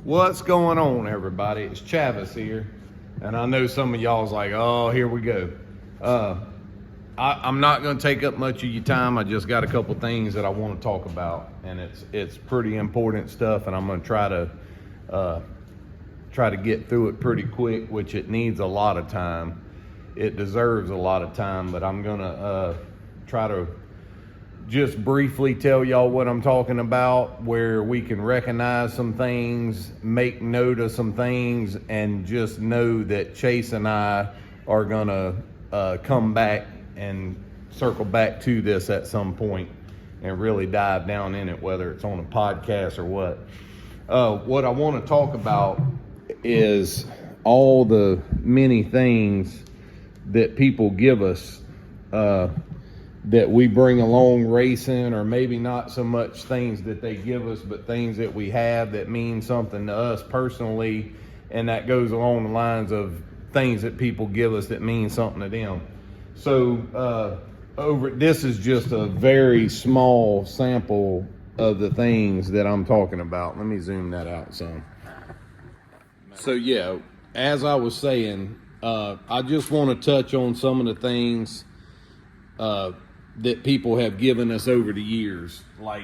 What's going on, everybody? It's Chavis here, and I know some of y'all's like, oh, here we go. I'm not going to take up much of your time. I just got a couple things that I want to talk about, and it's pretty important stuff, and I'm going to try to get through it pretty quick, which it needs a lot of time. It deserves a lot of time, but I'm going to try to just briefly tell y'all what I'm talking about, where we can recognize some things, make note of some things, and just know that Chase and I are gonna come back and circle back to this at some point and really dive down in it, whether it's on a podcast or what. What I want to talk about is all the many things that people give us that we bring along racing, or maybe not so much things that they give us, but things that we have that mean something to us personally, and that goes along the lines of things that people give us that mean something to them. So this is just a very small sample of the things that I'm talking about. Let me zoom that out some. So yeah, as I was saying, I just want to touch on some of the things that people have given us over the years. Like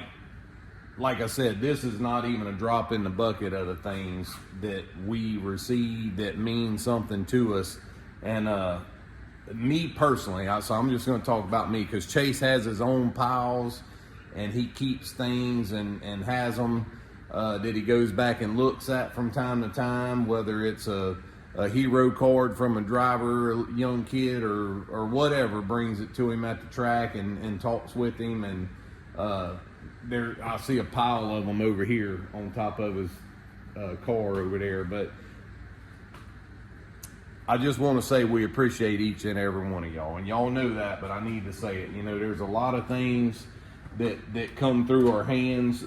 I said, this is not even a drop in the bucket of the things that we receive that mean something to us. And me personally, so I'm just going to talk about me, because Chase has his own piles, and he keeps things and has them that he goes back and looks at from time to time, whether it's a hero card from a driver, a young kid, or whatever, brings it to him at the track and talks with him. And I see a pile of them over here on top of his car over there. But I just want to say we appreciate each and every one of y'all, and y'all know that, but I need to say it. You know, there's a lot of things that come through our hands.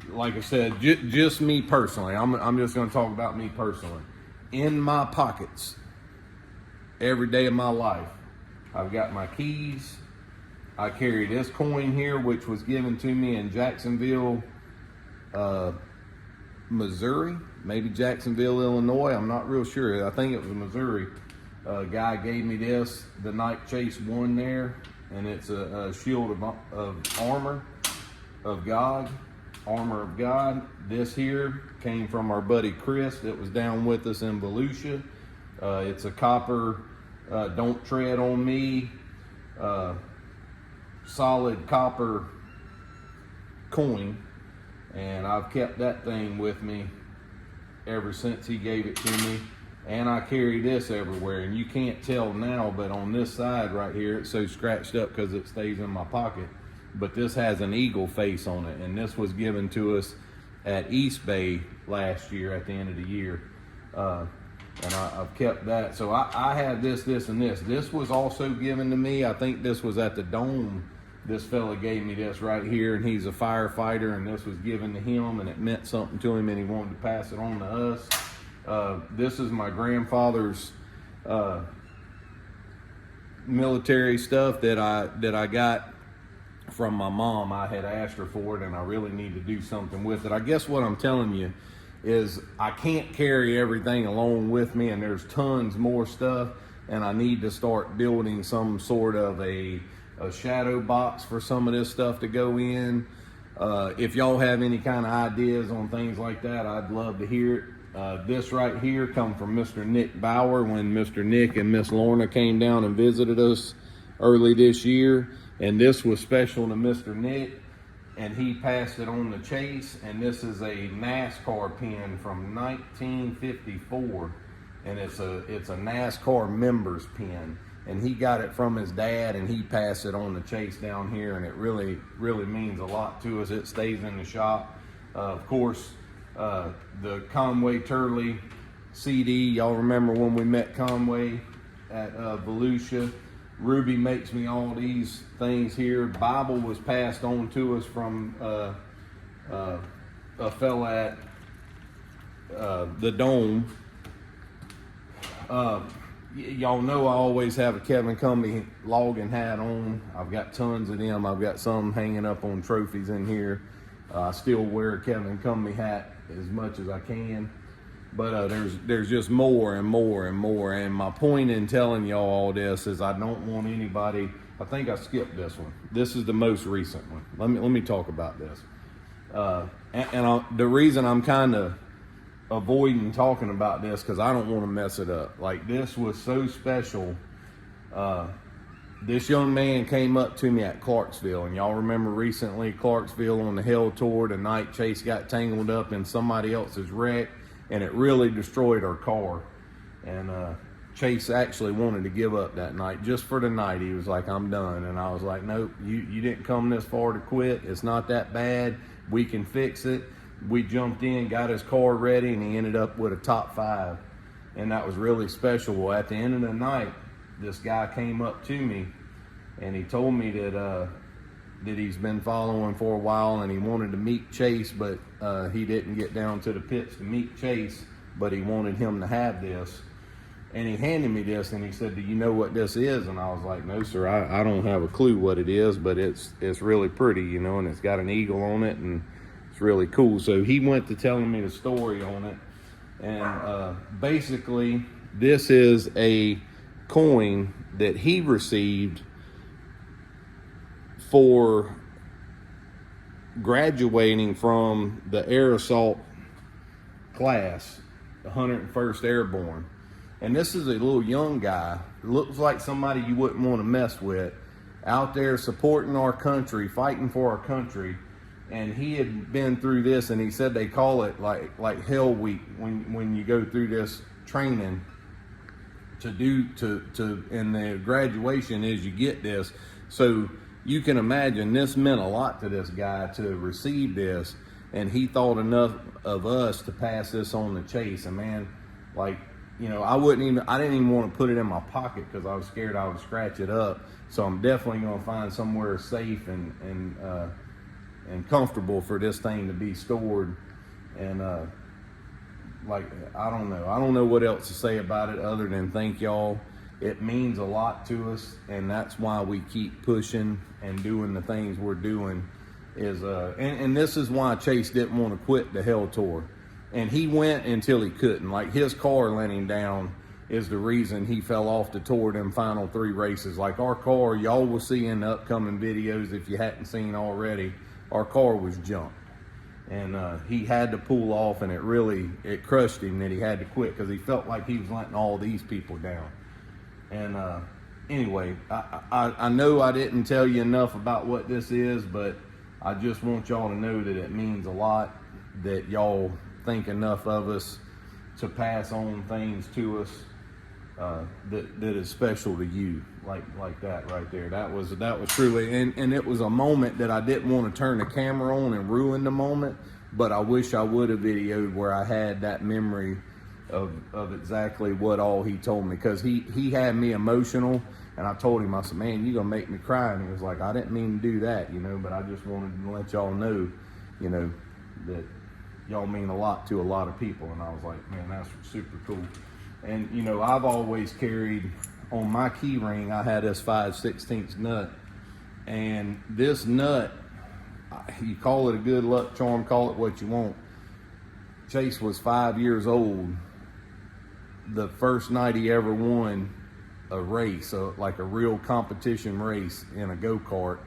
Like I said, just me personally, I'm just going to talk about me personally. In my pockets, every day of my life, I've got my keys. I carry this coin here, which was given to me in Jacksonville, Missouri, maybe Jacksonville, Illinois. I'm not real sure. I think it was Missouri. A guy gave me this the night Chase won there, and it's a shield of armor of God. Armor of God. This here came from our buddy Chris that was down with us in Volusia. It's a copper, don't tread on me, solid copper coin, and I've kept that thing with me ever since he gave it to me. And I carry this everywhere, and you can't tell now, but on this side right here, it's so scratched up because it stays in my pocket. But this has an eagle face on it, and this was given to us at East Bay last year at the end of the year. And I've kept that. So I have this, and this. This was also given to me. I think this was at the Dome. This fella gave me this right here, and he's a firefighter, and this was given to him, and it meant something to him, and he wanted to pass it on to us. This is my grandfather's military stuff that I got from my mom. I had asked her for it, and I really need to do something with it. I guess what I'm telling you is I can't carry everything along with me, and there's tons more stuff, and I need to start building some sort of a shadow box for some of this stuff to go in. If y'all have any kind of ideas on things like that, I'd love to hear it. This right here come from Mr. Nick Bauer when Mr. Nick and Miss Lorna came down and visited us early this year. And this was special to Mr. Nick, and he passed it on to Chase. And this is a NASCAR pin from 1954, and it's a NASCAR members pin. And he got it from his dad, and he passed it on to Chase down here, and it really, really means a lot to us. It stays in the shop. Of course, the Conway Turley CD, y'all remember when we met Conway at Volusia? Ruby makes me all these things here. Bible was passed on to us from a fella at the Dome. Y'all know I always have a Kevin Cummey logging hat on. I've got tons of them. I've got some hanging up on trophies in here. I still wear a Kevin Cummey hat as much as I can. But there's just more and more and more. And my point in telling y'all all this is I don't want anybody. I think I skipped this one. This is the most recent one. Let me talk about this. The reason I'm kind of avoiding talking about this because I don't want to mess it up. Like, this was so special. This young man came up to me at Clarksville, and y'all remember recently Clarksville on the Hell Tour, the night Chase got tangled up in somebody else's wreck, and it really destroyed our car. And Chase actually wanted to give up that night, just for the night. He was like, I'm done. And I was like, nope, you didn't come this far to quit. It's not that bad. We can fix it. We jumped in, got his car ready, and he ended up with a top 5. And that was really special. Well, at the end of the night, this guy came up to me, and he told me that he's been following for a while, and he wanted to meet Chase, but he didn't get down to the pits to meet Chase, but he wanted him to have this. And he handed me this, and he said, do you know what this is? And I was like, no, sir, I don't have a clue what it is, but it's really pretty, you know, and it's got an eagle on it, and it's really cool. So he went to telling me the story on it, and basically this is a coin that he received for graduating from the air assault class, the 101st Airborne. And this is a little young guy, looks like somebody you wouldn't want to mess with, out there supporting our country, fighting for our country. And he had been through this, and he said they call it like Hell Week when you go through this training and the graduation is you get this. So you can imagine this meant a lot to this guy to receive this, and he thought enough of us to pass this on to Chase. And man, like, you know, I didn't even want to put it in my pocket because I was scared I would scratch it up. So I'm definitely going to find somewhere safe and comfortable for this thing to be stored. And like, I don't know what else to say about it other than thank y'all. It means a lot to us, and that's why we keep pushing and doing the things we're doing. And this is why Chase didn't want to quit the Hell Tour. And he went until he couldn't. Like, his car let him down is the reason he fell off the tour them final 3 races. Like, our car, y'all will see in the upcoming videos if you hadn't seen already, our car was junked. And he had to pull off, and it crushed him that he had to quit because he felt like he was letting all these people down. And anyway, I know I didn't tell you enough about what this is, but I just want y'all to know that it means a lot that y'all think enough of us to pass on things to us that is special to you, like that right there. That was truly, and it was a moment that I didn't want to turn the camera on and ruin the moment, but I wish I would have videoed where I had that memory of exactly what all he told me, because he had me emotional, and I told him, I said, man, you're gonna make me cry. And he was like, I didn't mean to do that, you know, but I just wanted to let y'all know, you know, that y'all mean a lot to a lot of people. And I was like, man, that's super cool. And you know, I've always carried on my key ring, I had this 5/16 nut, and this nut, you call it a good luck charm, call it what you want. Chase was 5 years old the first night he ever won a race, like a real competition race in a go-kart.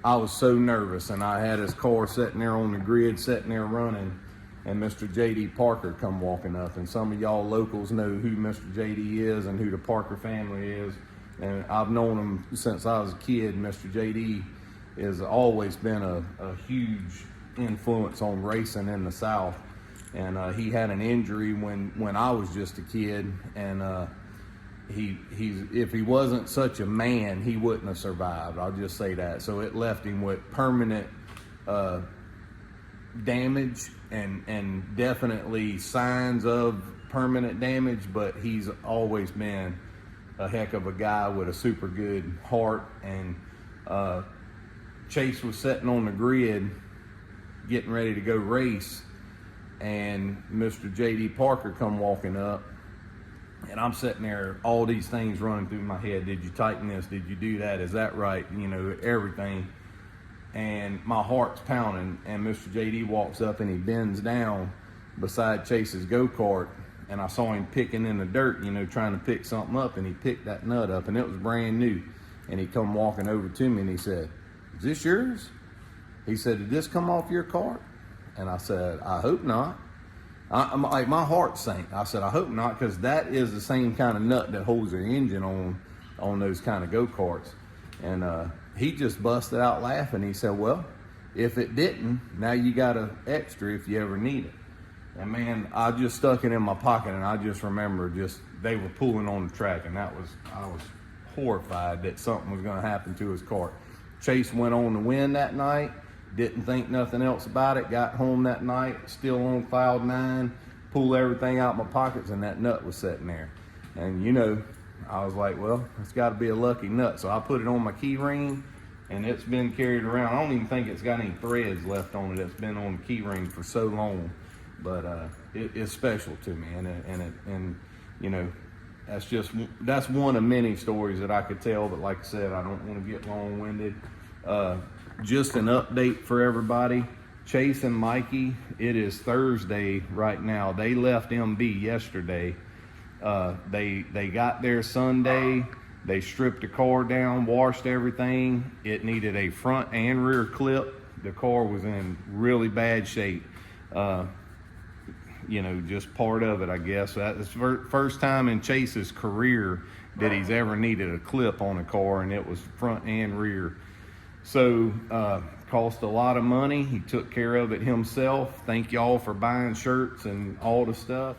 I was so nervous, and I had his car sitting there on the grid, sitting there running, and Mr. J.D. Parker come walking up. And some of y'all locals know who Mr. J.D. is and who the Parker family is. And I've known him since I was a kid. Mr. J.D. has always been a huge influence on racing in the South. And he had an injury when I was just a kid, and if he wasn't such a man, he wouldn't have survived. I'll just say that. So it left him with permanent damage and definitely signs of permanent damage, but he's always been a heck of a guy with a super good heart. And Chase was sitting on the grid getting ready to go race, and Mr. J.D. Parker come walking up, and I'm sitting there, all these things running through my head. Did you tighten this? Did you do that? Is that right? You know, everything. and my heart's pounding, and Mr. JD walks up and he bends down beside Chase's go-kart, and I saw him picking in the dirt, you know, trying to pick something up, and he picked that nut up, and it was brand new. And he come walking over to me and he said, "Is this yours?" He said, "Did this come off your cart?" And I said, "I hope not." I'm like, my heart sank. I said, "I hope not," because that is the same kind of nut that holds their engine on those kind of go-karts. And he just busted out laughing. He said, "Well, if it didn't, now you got an extra if you ever need it." And man, I just stuck it in my pocket, and I just remember they were pulling on the track, and I was horrified that something was going to happen to his cart. Chase went on to win that night, didn't think nothing else about it, got home that night, still on cloud nine, pulled everything out of my pockets, and that nut was sitting there. And you know, I was like, well, it's got to be a lucky nut. So I put it on my key ring, and it's been carried around. I don't even think it's got any threads left on it. It's been on the key ring for so long, but it's special to me, and you know, that's one of many stories that I could tell. But like I said, I don't want to get long-winded. Just an update for everybody. Chase and Mikey, it is Thursday right now. They left MB yesterday. They got there Sunday. They stripped the car down, washed everything. It needed a front and rear clip. The car was in really bad shape. You know, just part of it, I guess. That's the first time in Chase's career that he's ever needed a clip on a car, and it was front and rear. So, cost a lot of money. He took care of it himself. Thank y'all for buying shirts and all the stuff.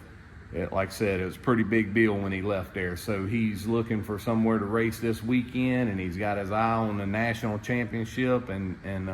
Like I said, it was a pretty big deal when he left there. So he's looking for somewhere to race this weekend, and he's got his eye on the national championship, and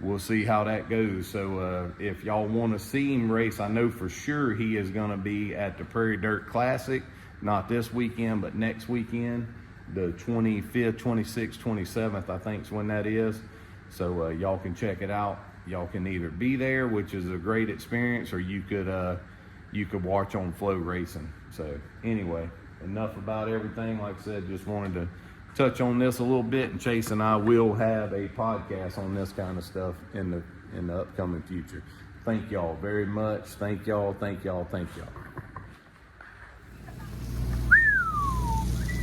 we'll see how that goes. So if y'all want to see him race, I know for sure he is going to be at the Prairie Dirt Classic, not this weekend, but next weekend, the 25th, 26th, 27th, I think is when that is. So y'all can check it out. Y'all can either be there, which is a great experience, or you could watch on Flow Racing. So anyway, enough about everything. Like I said, just wanted to touch on this a little bit, and Chase and I will have a podcast on this kind of stuff in the upcoming future. Thank y'all very much. Thank y'all.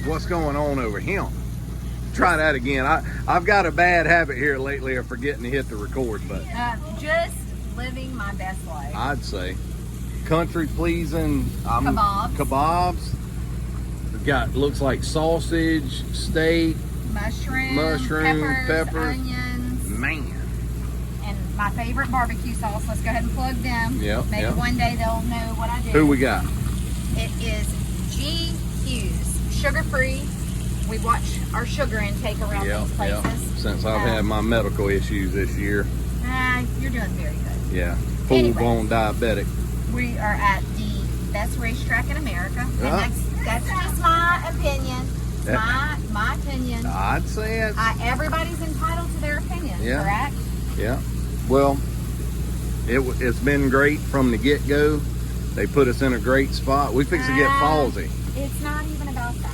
What's going on over here? Try that again. I've got a bad habit here lately of forgetting to hit the record button. Just living my best life. I'd say country pleasing kebabs. Got looks like sausage, steak, mushroom, peppers, onions, man, and my favorite barbecue sauce. Let's go ahead and plug them. Maybe one day they'll know what I do. Who we got? It is G Hughes, sugar-free. We watch our sugar intake around these places. Since I've had my medical issues this year. You're doing very good. Yeah, full-blown diabetic. We are at the best racetrack in America, and that's just my opinion. My opinion. I'd say it. Everybody's entitled to their opinion, correct? Yeah. Well, it's been great from the get-go. They put us in a great spot. We fixed to get Falsey. It's not even about that.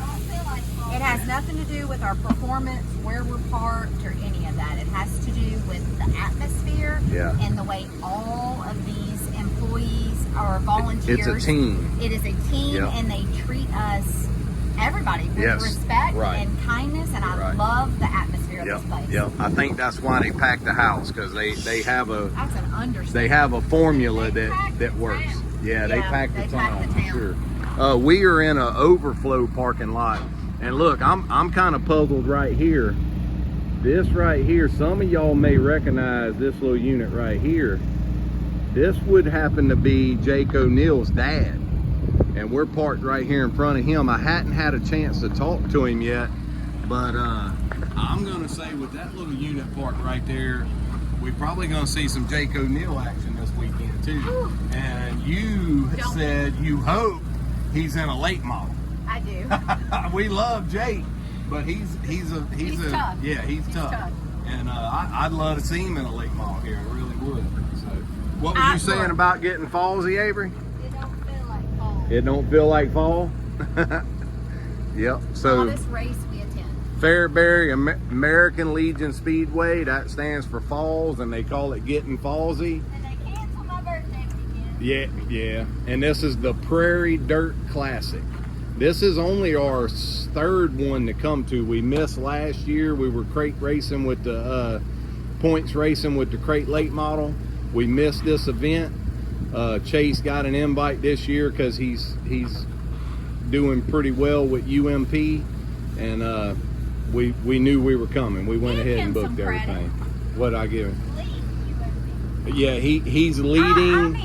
It has nothing to do with our performance, where we're parked, or any of that. It has to do with the atmosphere and the way all of these employees or volunteers. It's a team. It is a team, and they treat us, everybody, with respect and kindness, and I love the atmosphere of this place. Yeah, I think that's why they packed the house, because they have a that's an understatement. They have a formula that works. Yeah, they packed the town. Sure. We are in an overflow parking lot, and look, I'm kind of puzzled right here. This right here, some of y'all may recognize this little unit right here. This would happen to be Jake O'Neill's dad, and we're parked right here in front of him. I hadn't had a chance to talk to him yet, but I'm gonna say with that little unit parked right there, we're probably gonna see some Jake O'Neill action this weekend too. Ooh. And you said you hope he's in a late model. I do. We love Jake, but he's tough. Yeah, he's tough. And I'd love to see him in a late model here. I really would. So, what was you saying about getting Falsey, Avery? It don't feel like fall. It don't feel like fall? Yep. So this race we attend. Fairbury American Legion Speedway. That stands for Falls, and they call it Getting Fallsy. And they canceled my birthday weekend. Yeah. And this is the Prairie Dirt Classic. This is only our third one to come to. We missed last year. We were crate racing with the points racing with the crate late model. We missed this event. Chase got an invite this year because he's doing pretty well with UMP, and we knew we were coming. We went ahead and booked everything. What I give him? Yeah, he's leading.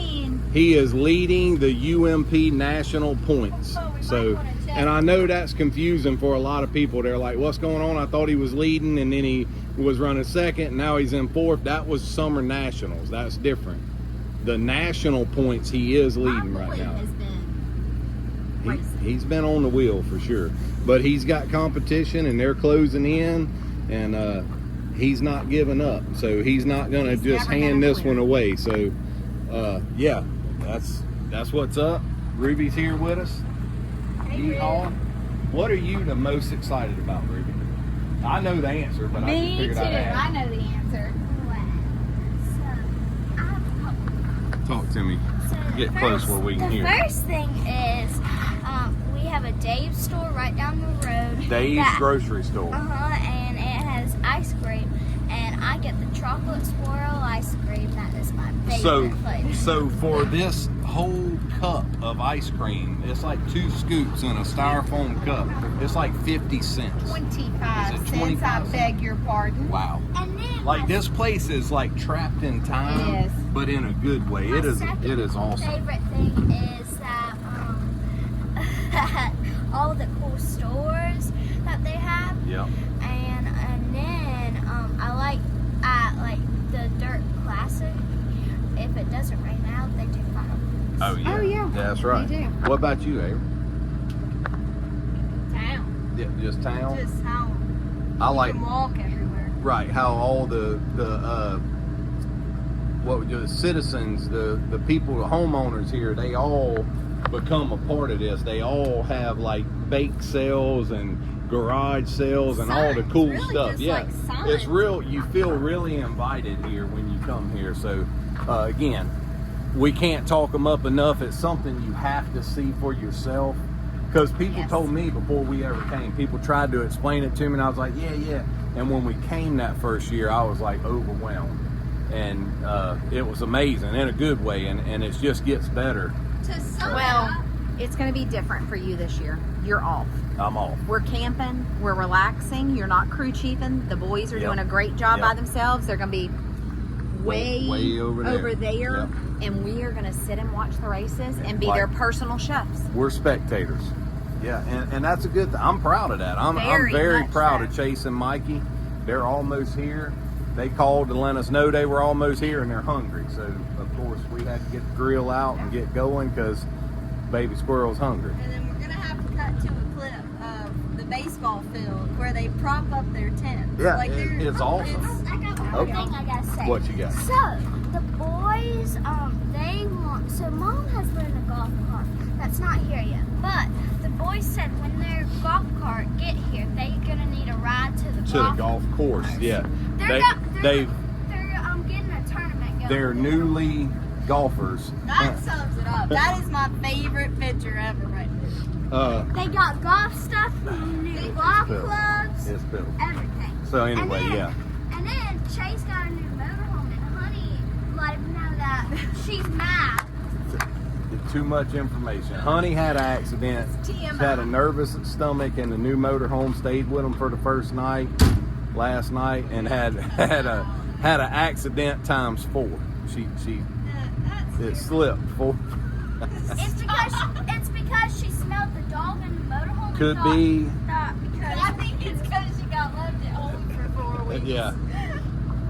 He is leading the UMP national points. So, and I know that's confusing for a lot of people. They're like, what's going on? I thought he was leading, and then he was running second, and now he's in fourth. That was summer nationals. That's different. The national points, he is leading right now. He's been on the wheel for sure. But he's got competition, and they're closing in, and he's not giving up. So he's not going to just hand this one away. So, yeah, that's what's up. Ruby's here with us. Yeehaw. What are you the most excited about, Ruby? I know the answer, but I just figured I'd ask. I know the answer. Talk to me. Get close where we can hear. The first thing is we have a Dave's store right down the road. Dave's grocery store. And it has ice cream, and I get the chocolate swirl ice cream. That is my favorite flavor. So for this whole cup of ice cream, it's like 2 scoops in a styrofoam cup. It's like 50 cents. 25 cents. I beg your pardon. Wow. And then Like this place is like trapped in time, It is. but in a good way. It is awesome. My favorite thing is that all the cool stores that they have. Yep. And then I like the Dirt Classic. If it doesn't rain out, they do funnel. Oh yeah. Oh, yeah. That's right. They do. What about you, Avery? Town. Yeah, just town. Just town. I like You can walk everywhere. right how all the citizens, the people, the homeowners here, they all become a part of this. They all have like bake sales and garage sales and all the Signs, cool really stuff. just Yeah, like signs. it's real. You feel really invited here when you come here. So again, we can't talk them up enough. It's something you have to see for yourself. Because people Yes. told me before we ever came, people tried to explain it to me, and I was like, yeah. And when we came that first year, I was like overwhelmed. And it was amazing in a good way, and it just gets better. Well, it's going to be different for you this year. You're off. I'm off. We're camping. We're relaxing. You're not crew chiefing. The boys are doing a great job by themselves. They're going to be way over there. Yep. And we are going to sit and watch the races and be their personal chefs. We're spectators. Yeah, and that's a good thing. I'm proud of that. I'm very much proud so. of Chase and Mikey. They're almost here. They called to let us know they were almost here, and they're hungry. So, of course, we had to get the grill out and get going because baby squirrel's hungry. And then we're going to have to cut to a clip of the baseball field where they prop up their tents. Yeah, like it's awesome. I got one Okay. thing I gotta say. What you got? So the boys, they want. So Mom has learned a golf cart. That's not here yet. But the boys said when their golf cart get here, they're gonna need a ride to the golf course. Yeah, They're getting a tournament going. they're newly golfers. That sums it up. That is my favorite picture ever right there. They got golf stuff, new golf clubs, It's built. everything. So anyway, And then- yeah. And then Chase got a new motorhome, and Honey let him know that she's mad. Too much information. Honey had an accident. TMI. She had a nervous stomach, and the new motorhome stayed with them for the first night, last night, and had an accident times 4. It slipped 4. It's because she smelled the dog in the motorhome. Could and be. thought because I think it's because she got left at home for 4 weeks. Yeah.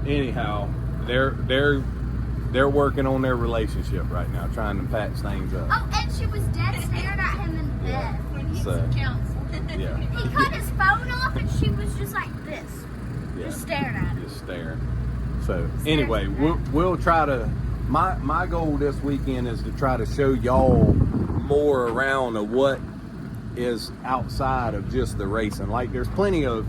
Anyhow, they're working on their relationship right now, trying to patch things up. oh, and she was dead staring at him in the bed. We need So, some counsel. Yeah. He cut his phone off, and she was just like this, just staring at him. Just staring. So anyway, we'll try to. My goal this weekend is to try to show y'all more around of what is outside of just the racing. Like there's plenty of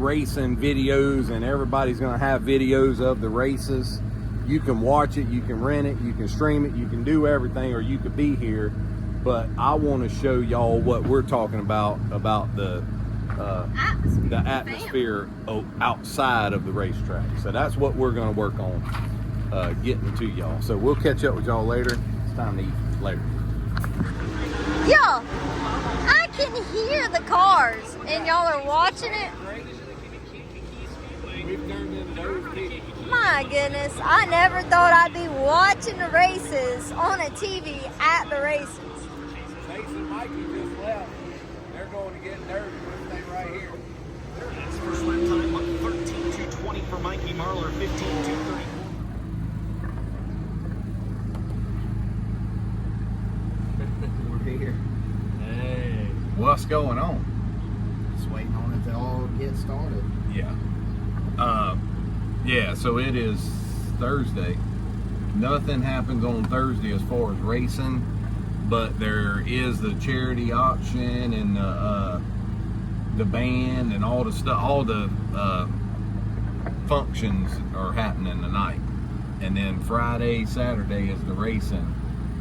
racing videos, and everybody's going to have videos of the races. You can watch it, you can rent it, you can stream it, you can do everything, or you could be here. But I want to show y'all what we're talking about the atmosphere outside of the racetrack. So that's what we're going to work on getting to y'all. So we'll catch up with y'all later. It's time to eat later. Y'all, I can hear the cars, and y'all are watching it. My goodness, I never thought I'd be watching the races on a TV at the races. Chase and Mikey just left. They're going to get nervous with this thing right here. That's first lap time on 13:2:20 for Mikey Marlar, 15:2:34. We're here. Hey, what's going on? Just waiting on it to all get started. Yeah. Yeah, so it is Thursday. Nothing happens on Thursday as far as racing, but there is the charity auction and the band and all the stuff, all the functions are happening tonight. And then Friday, Saturday is the racing.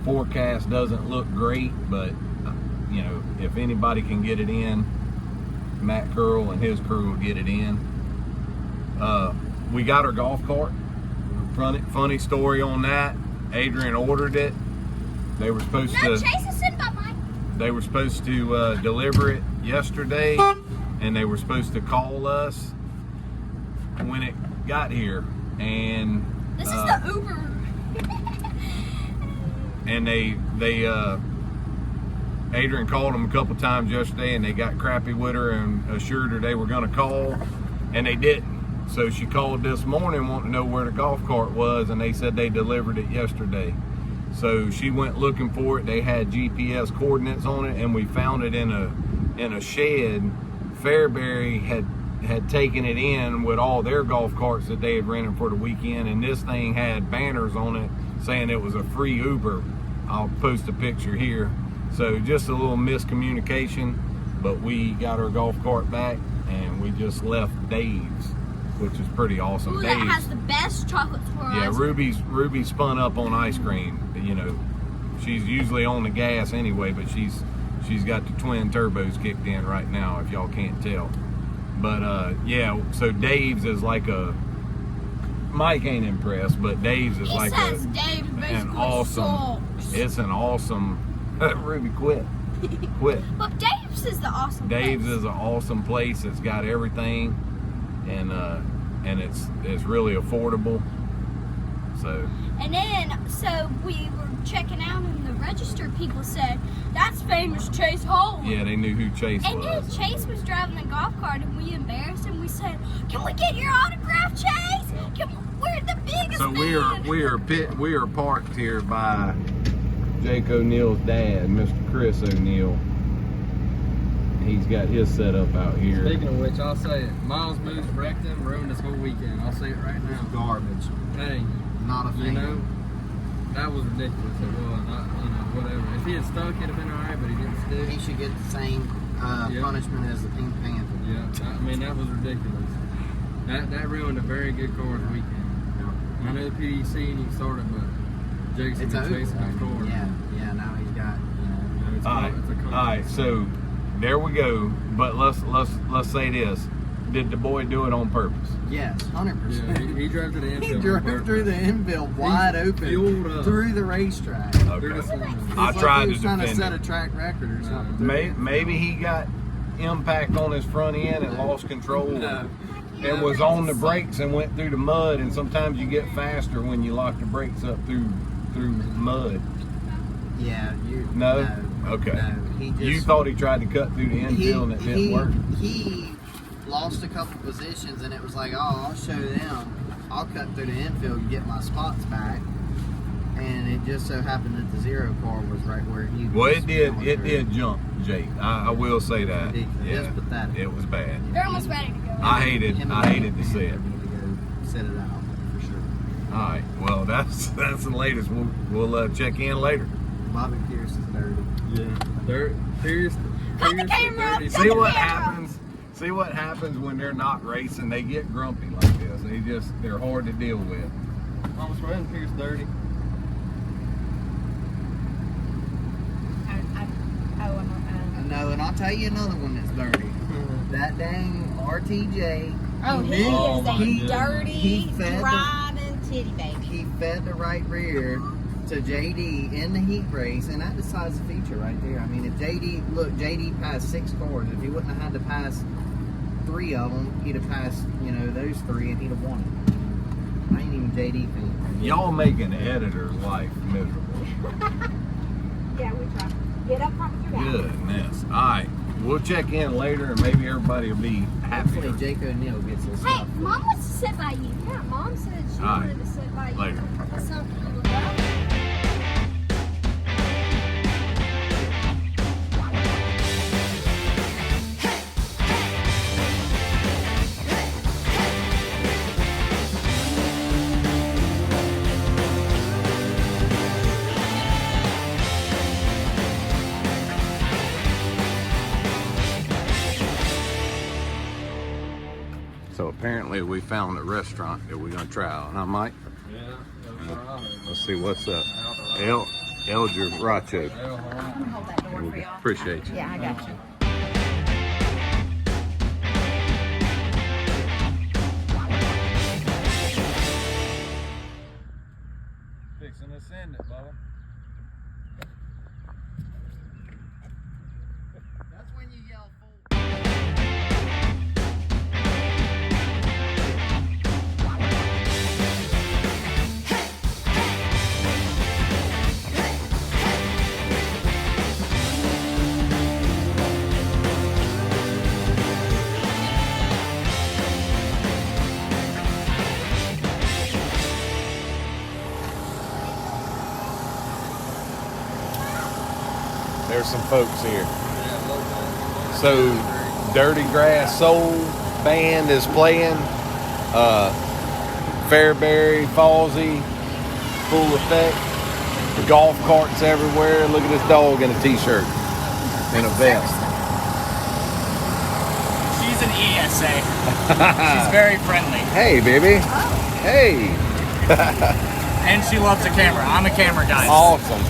Forecast doesn't look great, but you know, if anybody can get it in, Matt Curl and his crew will get it in. We got our golf cart. Funny story on that. Adrian ordered it. They were supposed to. Chase is sitting by Mike. They were supposed to deliver it yesterday, and they were supposed to call us when it got here. And This is the Uber. and Adrian called them a couple times yesterday, and they got crappy with her and assured her they were going to call, and they didn't. So she called this morning wanting to know where the golf cart was, and they said they delivered it yesterday. So she went looking for it. They had GPS coordinates on it, and we found it in a shed. Fairbury had taken it in with all their golf carts that they had rented for the weekend, and this thing had banners on it saying it was a free Uber. I'll post a picture here. So just a little miscommunication, but we got our golf cart back, and we just left Dave's, which is pretty awesome. Ooh, that has the best chocolate swirl. Yeah, Ruby spun up on ice cream. You know, she's usually on the gas anyway, but she's got the twin turbos kicked in right now, if y'all can't tell. But yeah, so Dave's is like a, Mike ain't impressed, but Dave's is like Dave's an basically awesome. sucks. It's an awesome. Ruby, quit. But Dave's is the awesome Dave's place. is an awesome place. It's got everything, and it's really affordable. So. And then, so we were checking out, and the register people said, "That's famous Chase Hall." Yeah, they knew who Chase And then was. Chase was driving the golf cart, and we embarrassed him. We said, "Can we get your autograph, Chase? We're the biggest So fan." we are parked here by Jake O'Neill's dad, Mr. Chris O'Neill. He's got his setup out here. Speaking of which, I'll say it. Miles Moose wrecked him, ruined this whole weekend. I'll say it right now. Garbage. Hey, Not a fan. you know, that was ridiculous. It was. Whatever. If he had stuck, it'd have been alright, but he didn't stick. He should get the same Yeah. punishment as the Pink Panther. Yeah, I mean, that was ridiculous. That ruined a very good car's weekend. I know the PDC and he started, but Jake's It's been over. chasing that car. Yeah. Now he's got. It's All right, it's a all right. So there we go. But let's say this: did the boy do it on purpose? Yes, 100%. Yeah, he drove to the He infield. drove through the infield wide fueled open up. through the racetrack. Through Okay. the center. I It's tried he to was trying to defend set it. a track record or something. Maybe he got impact on his front end and lost control. No. And was on the brakes and went through the mud. And sometimes you get faster when you lock the brakes up through mud. Yeah, No? Okay. No, he just, You thought he tried to cut through the infield and it didn't work? He lost a couple positions and it was like, oh, I'll show them. I'll cut through the infield and get my spots back. And it just so happened that the zero car was right where he was. Well, it did. going It through. did jump, Jake. I will say that. Ridiculous. Yeah, It's pathetic. it was bad. They're almost ready to go. I hated Him and to see it. Pink Panther need to go set it out for sure. All right. Well, that's the latest. We'll check in later. Bobby Pierce is dirty. Yeah. Pierce. Put the camera up. See what happens. See what happens when they're not racing? They get grumpy like this. They're hard to deal with. Mama's running appears dirty. No, and I'll tell you another one that's dirty. That dang RTJ. Oh, he Oh, is my a goodness. dirty, He fed driving titty baby. He fed the right rear to JD in the heat race, and that decides the feature right there. I mean, if JD passed 6 cars. If he wouldn't have had to pass 3 of them, he'd have passed, those 3, and he'd have won it. I ain't even JD fan. Y'all making the editor's life miserable. Yeah, we try. Get up front with your dad. Goodness. All right. We'll check in later, and maybe everybody will be happier. Hopefully Jake O'Neill gets his Hey, stuff. Mom wants to sit by you. Yeah, Mom said she All right. wanted to sit by you. Later. So you will go. So apparently we found a restaurant that we're gonna try out, huh, Mike? Yeah. Let's see what's up. El Giracho. I'm gonna hold that door for y'all. Appreciate you. Yeah, I got you. Fixing to send it, Bubba. That's when you yell full. There's some folks here. So, Dirty Grass Soul band is playing. Fairbury, Falsey, full effect. The golf carts everywhere. Look at this dog in a t-shirt and a vest. She's an ESA. She's very friendly. Hey, baby. Hey. And she loves a camera. I'm a camera guy. Awesome.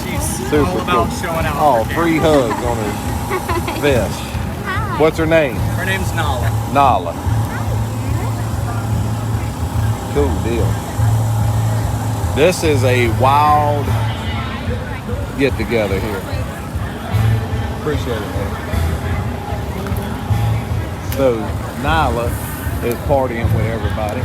She's Super all about cool. showing out. Oh, her free camera. hugs on her vest. What's her name? Her name's Nala. Nala. Cool deal. This is a wild get together here. Appreciate it, man. So Nala is partying with everybody.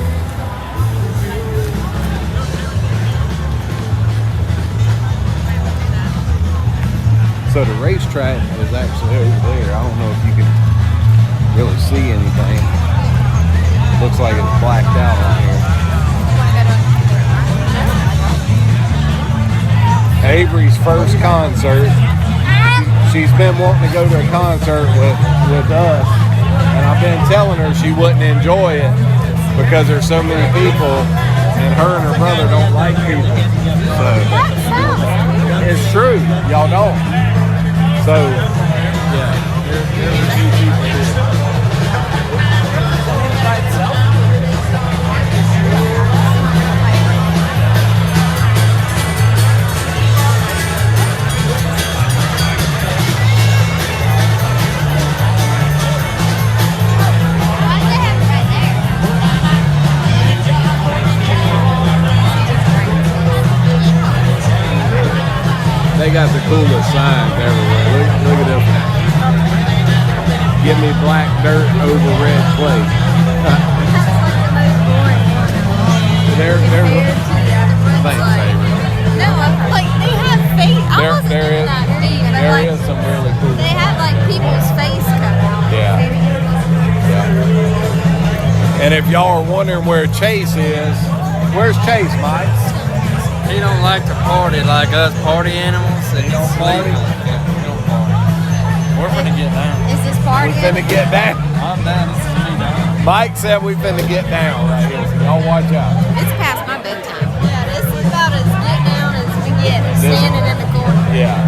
So the racetrack is actually over there. I don't know if you can really see anything. Looks like it's blacked out on here. Avery's first concert. She's been wanting to go to a concert with us, and I've been telling her she wouldn't enjoy it because there's so many people, and her and her brother don't like people. So it's true, y'all don't. So yeah, there's a few people here. They got the coolest signs everywhere. Look at this one. Give me black dirt over red clay. There's thanks, Avery. No, like they have face. I There- wasn't there in is- that thing. And There like, is some really cool. they have like people's face cut out. Yeah. Yeah. And if y'all are wondering where Chase is, where's Chase, Mike? He don't like to party like us party animals. And he don't party? We're finna get down. Is this We party? finna get down. I'm down. This is me down. Mike said we finna get down right here, so y'all watch out. It's past my bedtime. Yeah, this is about as get down as we get. This- Standing in the corner. Yeah.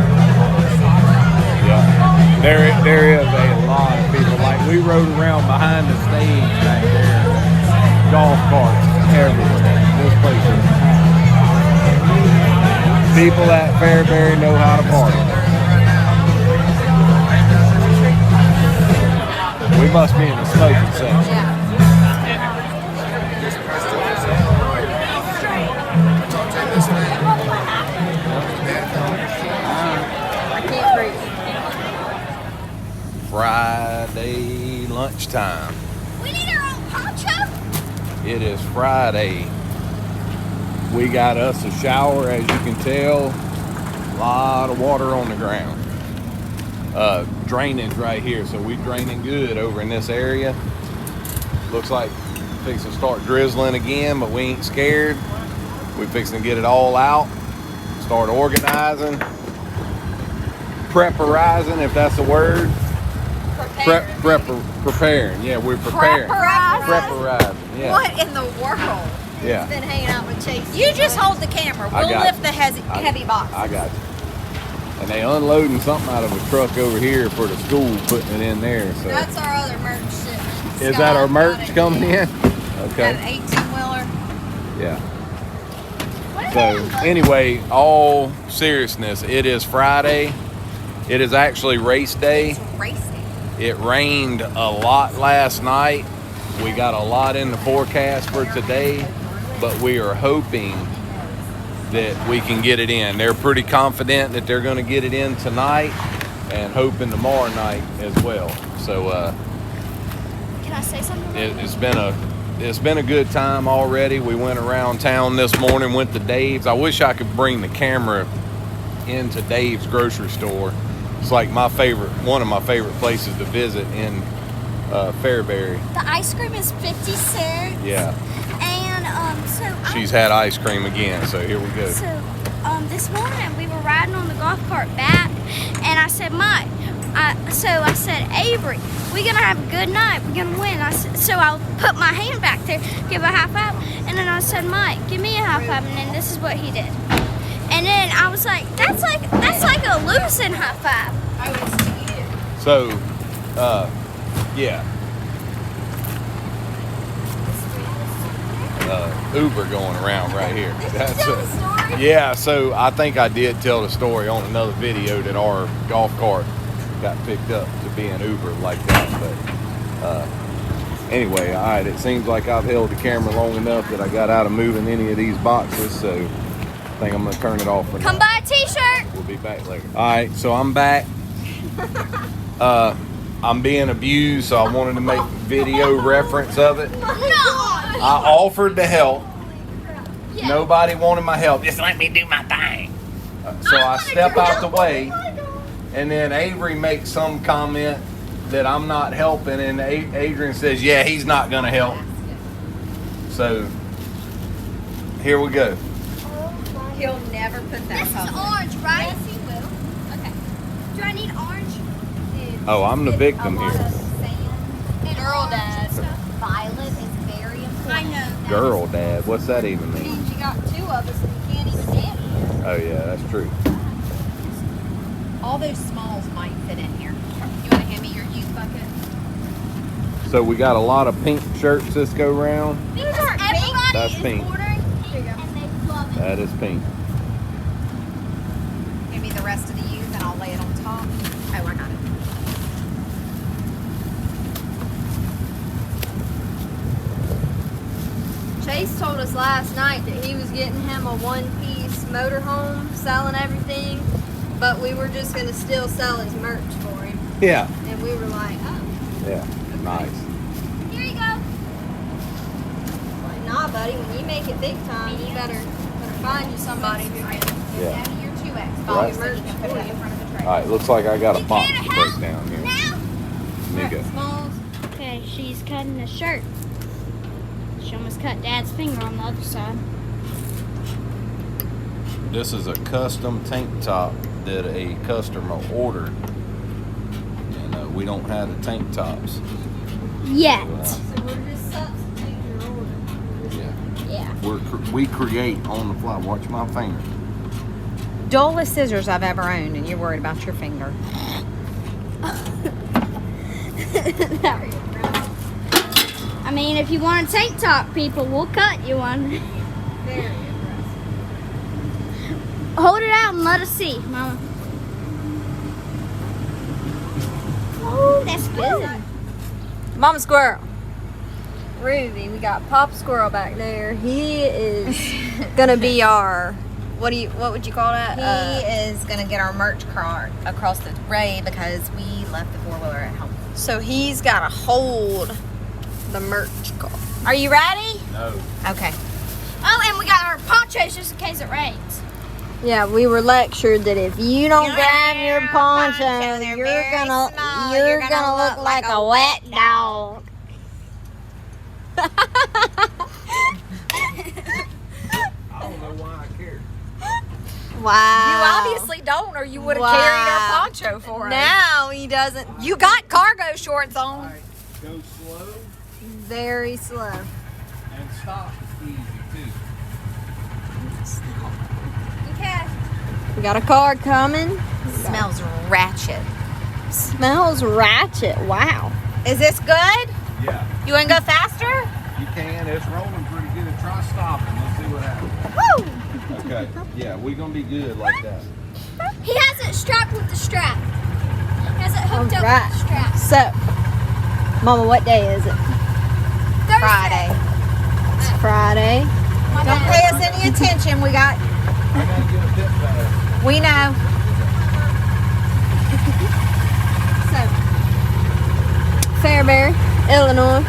Yeah. There is a lot of people. Like we rode around behind the stage back there. Golf carts everywhere. This place is packed. People at Fairbury know how to party. We must be in the smoking section. Yeah. I can't breathe. Friday lunchtime. We need our own poncho. It is Friday. We got us a shower, as you can tell. A lot of water on the ground. Drainage right here, so we draining good over in this area. Looks like fixing to start drizzling again, but we ain't scared. We fixing to get it all out, start organizing, preparizing, if that's a word. Preparing. Yeah, we're preparing. Preparizing. Yeah. What in the world? Yeah. He's been hanging out with Chase. You just hold the camera. We'll lift the heavy box. I got you. And they unloading something out of a truck over here for the school, putting it in there. So That's our other merch shipment. is that our merch coming in? Got Okay. an 18-wheeler. Yeah. So anyway, all seriousness, it is Friday. It is actually race day. It's racing. It rained a lot last night. We got a lot in the forecast for today, but we are hoping that we can get it in. They're pretty confident that they're going to get it in tonight and hoping tomorrow night as well. So Can I say something? it's been a good time already. We went around town this morning, went to Dave's. I wish I could bring the camera into Dave's grocery store. It's like one of my favorite places to visit in Fairbury. The ice cream is 50 cents. Yeah. And She's had ice cream again, so here we go. So this morning we were riding on the golf cart back, and I said, Mike, I said, Avery, we're gonna have a good night. We're gonna win. So I put my hand back there, give a high five, and then I said, Mike, give me a high five, and then this is what he did. And then I was like, that's like a losing high five. I was to you. So, yeah. Uber going around right here. That's it. Yeah, so I think I did tell the story on another video that our golf cart got picked up to be an Uber like that. But anyway, all right, it seems like I've held the camera long enough that I got out of moving any of these boxes, so I think I'm going to turn it off for now. Come buy a t-shirt. We'll be back later. All right, so I'm back. I'm being abused, so I wanted to make video reference of it. No. I offered to help. Nobody wanted my help. Just let me do my thing. So I step out the way, and then Avery makes some comment that I'm not helping, and Adrian says, yeah, he's not going to help. So here we go. He'll never put that This is public. orange, right? Yes, he will. Okay. Do I need orange? Oh, I'm the victim here. Girl dad. Violet is very important. I know. Girl dad, what's that even That mean? means you got two of us and you can't even get it. Oh yeah, that's true. All those smalls might fit in here. You want to hand me your youth bucket? So we got a lot of pink shirts this go round. These are everybody That's is pink. ordering pink, and they love it. That is pink. Give me the rest of the youth and I'll lay it on top. Oh, I got it. Chase told us last night that he was getting him a one-piece motorhome, selling everything, but we were just going to still sell his merch for him. Yeah. And we were like, oh, Yeah. Nice. Here you go. like, nah, buddy, when you make it big time, you better find you somebody who can Yeah. Down to your 2X Right. box so you can put it in front of the tray. All right. Looks like I got a You box can't to help break down here. now. Nigga. Smalls. Okay, she's cutting the shirt. She almost cut Dad's finger on the other side. This is a custom tank top that a customer ordered, and we don't have the tank tops. Yet. So we're just substituting your order. Yeah. Yeah. We create on the fly. Watch my finger. Dullest scissors I've ever owned, and you're worried about your finger. I mean, if you want a tank top, people, we'll cut you one. Very impressive. Hold it out and let us see, Mama. Oh, that's good. Mama Squirrel. Ruby, we got Pop Squirrel back there. He is gonna be our, what would you call that? He is going to get our merch cart across the way because we left the four-wheeler at home. So he's gotta hold the merch cart. Are you ready? No. Okay. Oh, and we got our ponchos just in case it rains. Yeah, we were lectured that if you don't grab your poncho, they're you're very gonna small. you're gonna look like a wet dog. I don't know why I care. Wow. You obviously don't, or you would have carried our poncho for us. Now he doesn't. You got cargo shorts on. Alright, go slow Very slow. and stop easy too. Okay. We got a car coming. Smells ratchet. Smells ratchet. Wow. Is this good? Yeah, You want to go faster? you can. It's rolling pretty good. Try stopping. Let's see what happens. Woo! Okay. Yeah, we're gonna be good like that. He has it strapped with the strap. He has it hooked up Alright. with the strap. So, Mama, what day is it? Thursday. Friday. It's Friday. My Don't bad. pay us any attention. We got. I gotta get a pit pass. We know. Fairbury, Illinois,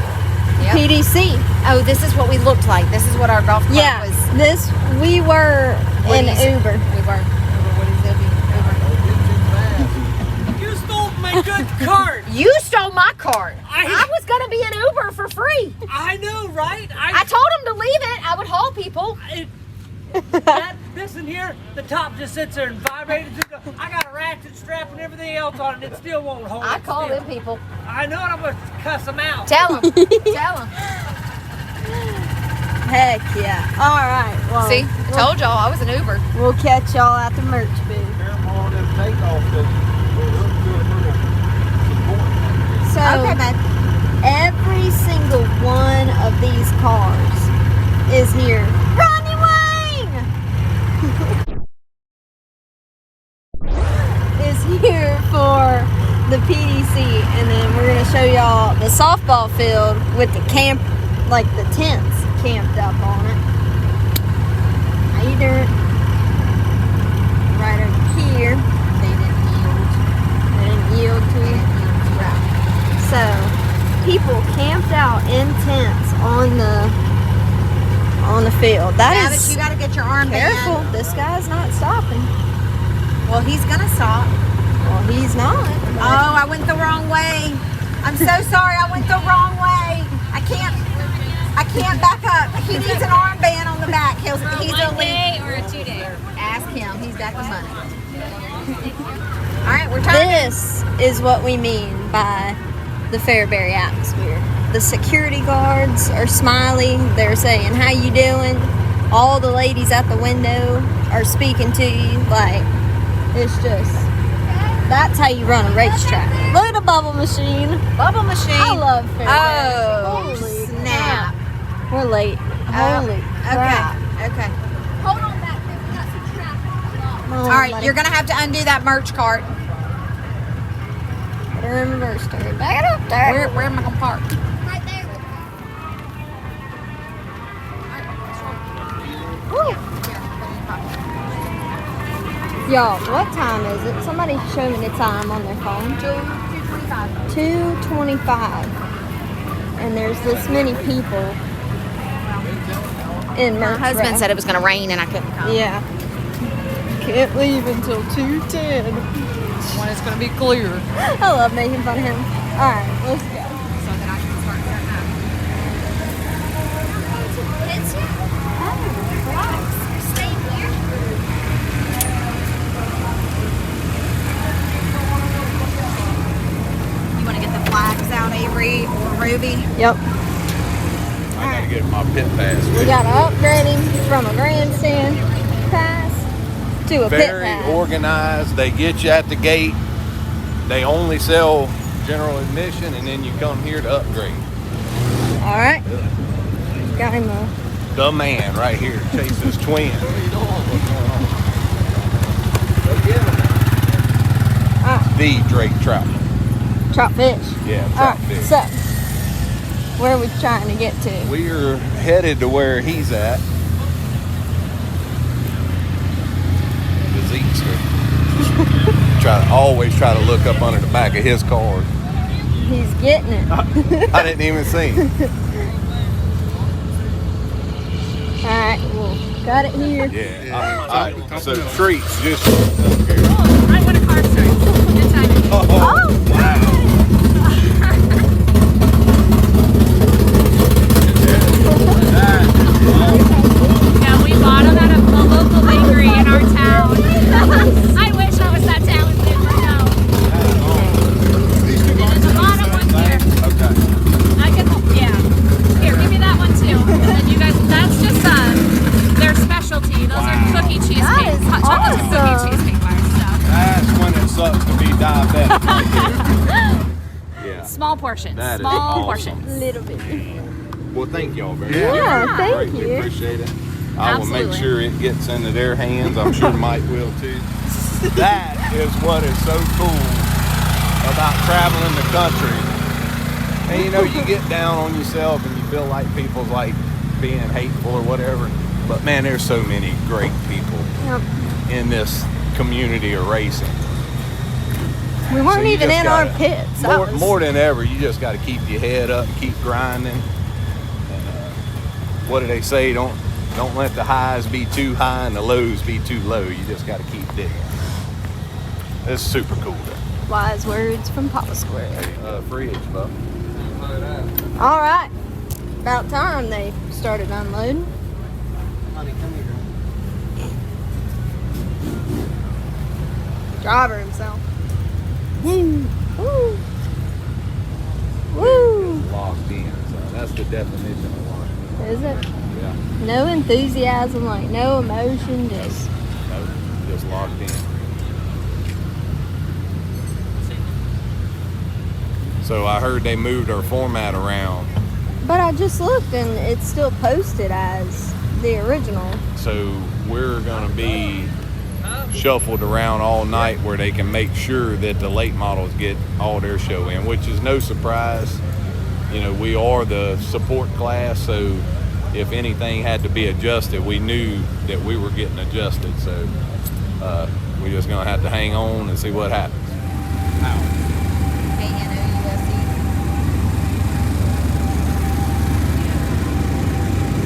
Yep. PDC. Oh, this is what we looked like. This is what our golf cart Yeah, was. we were What in is it? Uber. We were. What is it? You stole my good cart. You stole my cart. I- I was gonna be an Uber for free. I know, right? I told him to leave it. I would haul people. This in here, the top just sits there and vibrates. I got a ratchet strap and everything else on it. It still won't hold. I it call still. them people. I know, and I'm gonna cuss them out. Tell him. Tell him. Heck yeah. All right. Well, See, I told y'all I was an Uber. we'll catch y'all at the merch booth. Careful on them takeoff because we'll look to a little support. So Okay, babe. every single one of these cars is here. Ronnie Wayne is here for the PDC, and then we're gonna show y'all the softball field with the camp, like the tents camped up on it. How you doing? Right over here. They didn't yield. They didn't yield to They you. didn't yield to route. So, people camped out in tents on the field. That Now is that you got to get your arm careful. band. This guy's not stopping. Well, he's gonna stop. Well, he's not. Oh, I went the wrong way. I'm so sorry. I went the wrong way. I can't back up. He needs an armband on the back. He's a lead. Or a 2 day? Ask him. He's got the money. All right, we're trying. This is what we mean by the Fairbury atmosphere. The security guards are smiling. They're saying, "How you doing?" All the ladies at the window are speaking to you. Like, it's just, that's how you run a racetrack. Look at the bubble machine. Bubble machine. I love Fairbury. Oh, Holy snap. crap. We're late. Holy crap. Okay. Hold on back there. We got some traffic. All right, you're gonna have to undo that merch cart. Put her in reverse, turn. Back it up there. Where am I gonna park? Right there. Y'all, what time is it? Somebody show me the time on their phone. 2:25. 2:25. And there's this many people in My merch husband row. said it was gonna rain and I couldn't come. Yeah. Can't leave until 2:10. When it's gonna be clear. I love making fun of him. Alright, let's go. So that I can start setting up. It's here. Oh, relax. Stay here. You wanna get the flags out, Avery or Ruby? Yep. I gotta get my pit pass. We gotta upgrade him from a grandstand pass to a pit Very pass. organized. They get you at the gate. They only sell general admission, and then you come here to upgrade. All right. Got him a The man right here, Chase's twin. The Drake trout. trout fish. Yeah, All trout right, fish. so where are we trying to get to? We are headed to where he's at. The Zeekster. Always try to look up under the back of his car. He's getting it. I didn't even see him. All right, well, got it here. Yeah. All right. So treats just. I want a car start. Good timing. Oh, Yeah, we bought them at a local bakery in our town. I wish I was that talented, but no. There's a lot of ones here. Okay. I can, yeah. Here, give me that one too. And you guys, that's just their specialty. Those are cookie cheesecake. That is Hot chocolate chip awesome. cookie cheesecake bars. So. That's when it sucks to be diabetic. Yeah. Small portions. That is Small awesome. portions. little bit. Well, thank y'all very much. Yeah, thank Greatly you. appreciate it. I will make Absolutely. sure it gets into their hands. I'm sure Mike will too. That is what is so cool about traveling the country. And you know, you get down on yourself and you feel like people's like being hateful or whatever. But man, there's so many great people Yep. in this community of racing. We weren't So you even just in our gotta- pits. That was- More than ever, you just got to keep your head up and keep grinding. And, what do they say? Don't let the highs be too high and the lows be too low. You just got to keep digging. It's super cool. Wise words from Papa Square. Fridge, bub. All right. About time they started unloading. Honey, come here. Driver himself. Woo! Woo! Woo! Locked in. So that's the definition of locked Is it? in. Yeah. No enthusiasm, like no emotion, just Nope. Just locked in. So I heard they moved our format around. But I just looked and it's still posted as the original. So we're going to be shuffled around all night where they can make sure that the late models get all their show in, which is no surprise. You know, we are the support class, so if anything had to be adjusted, we knew that we were getting adjusted. So we're just going to have to hang on and see what happens.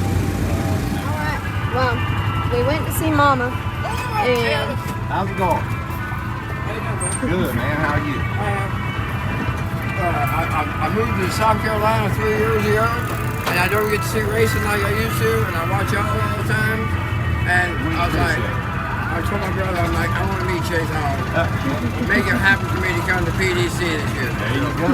Alright. Well, we went to see Mama. And How's it going? Good, man. How are you? I moved to South Carolina 3 years ago, and I don't get to see racing like I used to, and I watch y'all all the time. And I was like, I told my brother, I'm like, I want to meet Chase Hall. Make it happen for me to come to PDC this year. There you go.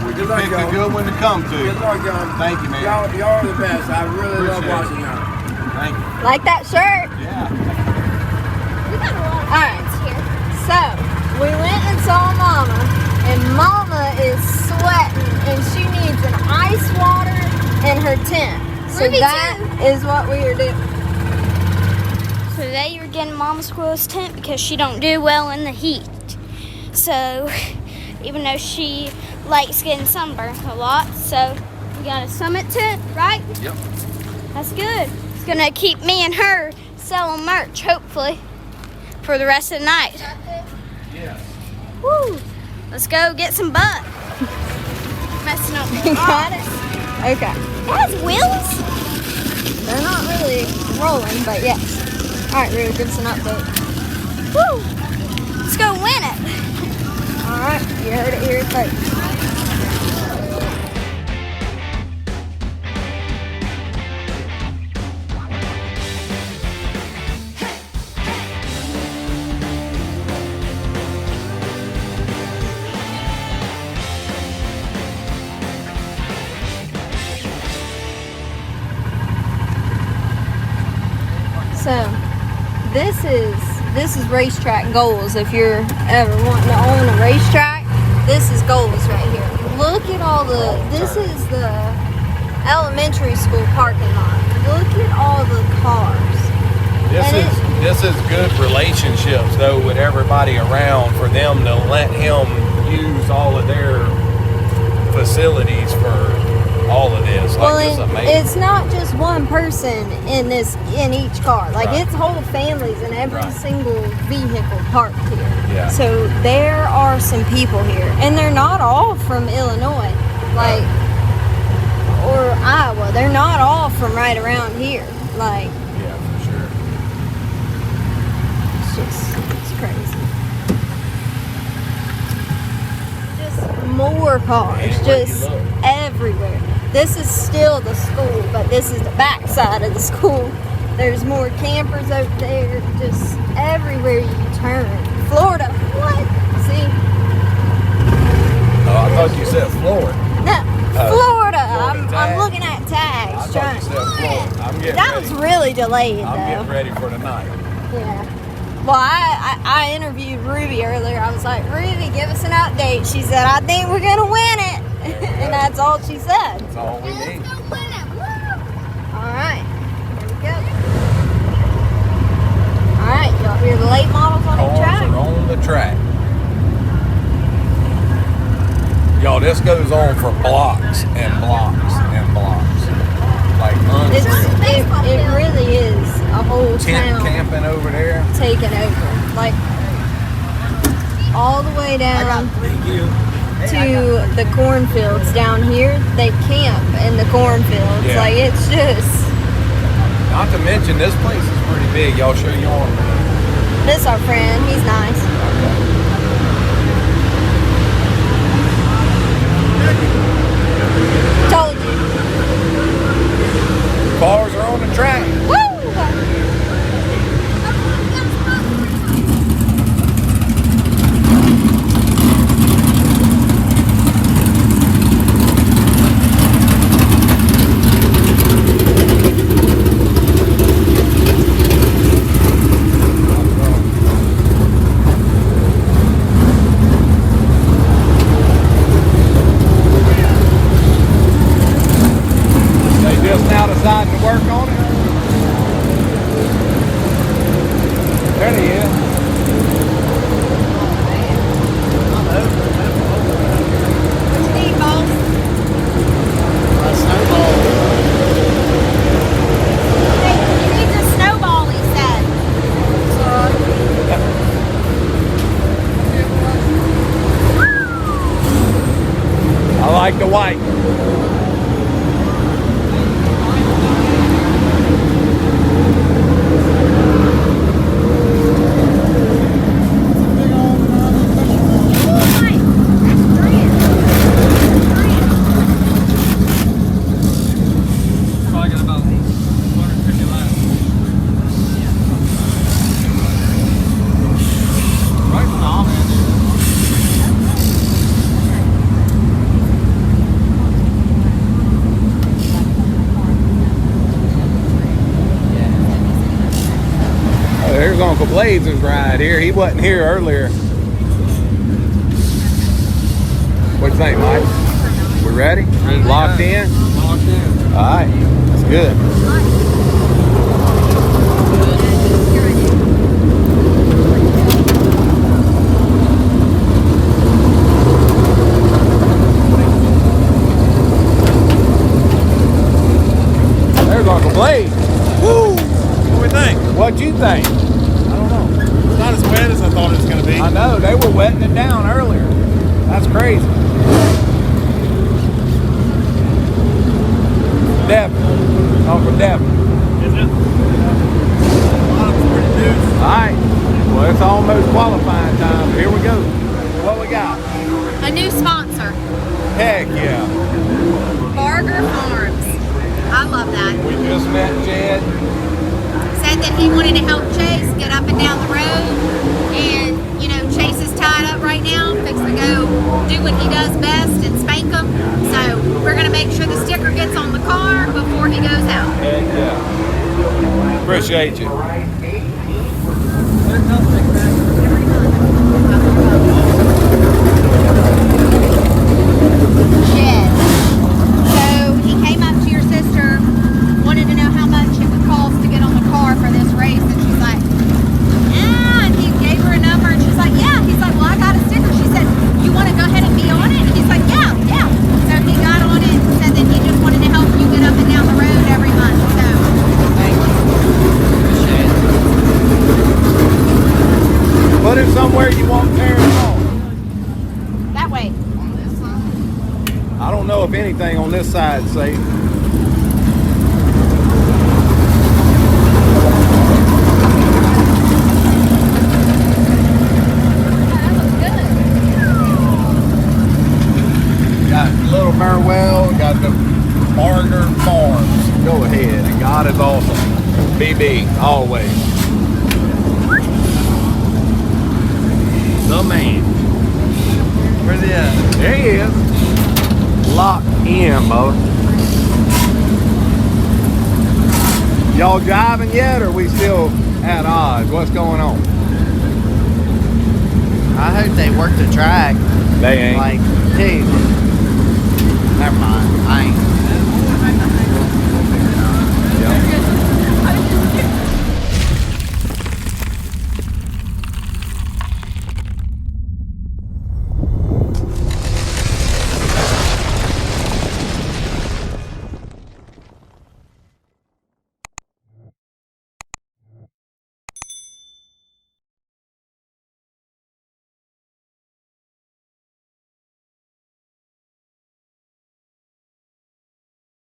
We Good just luck, picked a y'all. good one to come to. Good luck, y'all. Thank you, man. Y'all are the best. I really love Appreciate watching y'all. Thank you. like that shirt. Yeah. Alright. So, we went and saw Mama, and Mama is sweating, and she needs an ice water in her tent. So Ruby that is what we are doing. So today you're getting Mama Squirrel's tent because she don't do well in the heat. So even though she likes getting sunburned a lot, so we got a summit tent, right? Yep. That's good. It's gonna keep me and her selling merch, hopefully, for the rest of the night. Yes. Woo! Let's go get some butt. Messing up. You got it? Okay. It has wheels? They're not really rolling, but yes. Alright, Ruby, give us an update. Woo! Let's go win it. Alright, you heard it here first. So, this is racetrack goals. If you're ever wanting to own a racetrack, This is goals right here. Look at all the, this is the elementary school parking lot. Look at all the cars. This is good relationships though with everybody around for them to let him use all of their facilities for all of this. Well, Like, it's amazing. it's not just one person in each car. Like Right. it's whole families in every Right. single vehicle parked here. Yeah. So there are some people here, and they're not all from Illinois, like or Iowa. They're not all from right around here. Like Yeah, for sure. it's crazy. Just more cars, Anywhere just you look. everywhere. This is still the school, but this is the back side of the school. There's more campers over there, just everywhere you turn. Florida, what? See? Oh, I thought you said Florida. No, Florida. Florida I'm tag. looking at tags. I thought trying. you said Florida. I'm getting That ready. was really delayed, I'm though. getting ready for tonight. Yeah. Well, I interviewed Ruby earlier. I was like, Ruby, give us an update. She said, I think we're going to win it. And that's all she said. That's all we need. All right. Here we go. All right. Y'all hear the late models on the Cars track? are on the track. Y'all, this goes on for blocks and blocks and blocks. Like unreal. It really is a whole Tent town camping over there. taken over. Like, all the way down to the cornfields down here. They camp in the cornfields. Yeah. Like, it's just... Not to mention, this place is pretty big. Y'all show you on. This is our friend. He's nice. Told you. Cars are on the track. Woo! They just now deciding to work on it. There he is. Steve Boss. Hey, you need to snowball, he said. I like the white. Probably got about 250 laps. Right from the offhand, Oh, there's Uncle Blades' ride here. He wasn't here earlier. What do you think, Mike? We ready? Locked in? Locked in. All right. That's good. There's Uncle Blades. Woo! What do we think? What'd you think? I don't know. It's not as bad as I thought it was going to be. I know, they were wetting it down earlier. That's crazy. Devin. Uncle Devin. Isn't it? Bottom's pretty loose. Alright. Well, it's almost qualifying time. Here we go. What we got? A new sponsor, Heck yeah. Barger Farms. I love that. We just met Jed. Said that he wanted to help Chase get up and down the road, and you know Chase is tied up right now, fixing to go do what he does best and spank him. So we're gonna make sure the sticker gets on the car before he goes out. Heck yeah. Appreciate you. don't know if anything on this side's safe. Got Little Farewell, got the Barger Farms. Go ahead, and God is awesome. BB, always. The man. Where's he at? There he is. Locked in, bud. Y'all driving yet, or we still at odds? What's going on? I hope they work the track. They ain't. Like, dude. Never mind.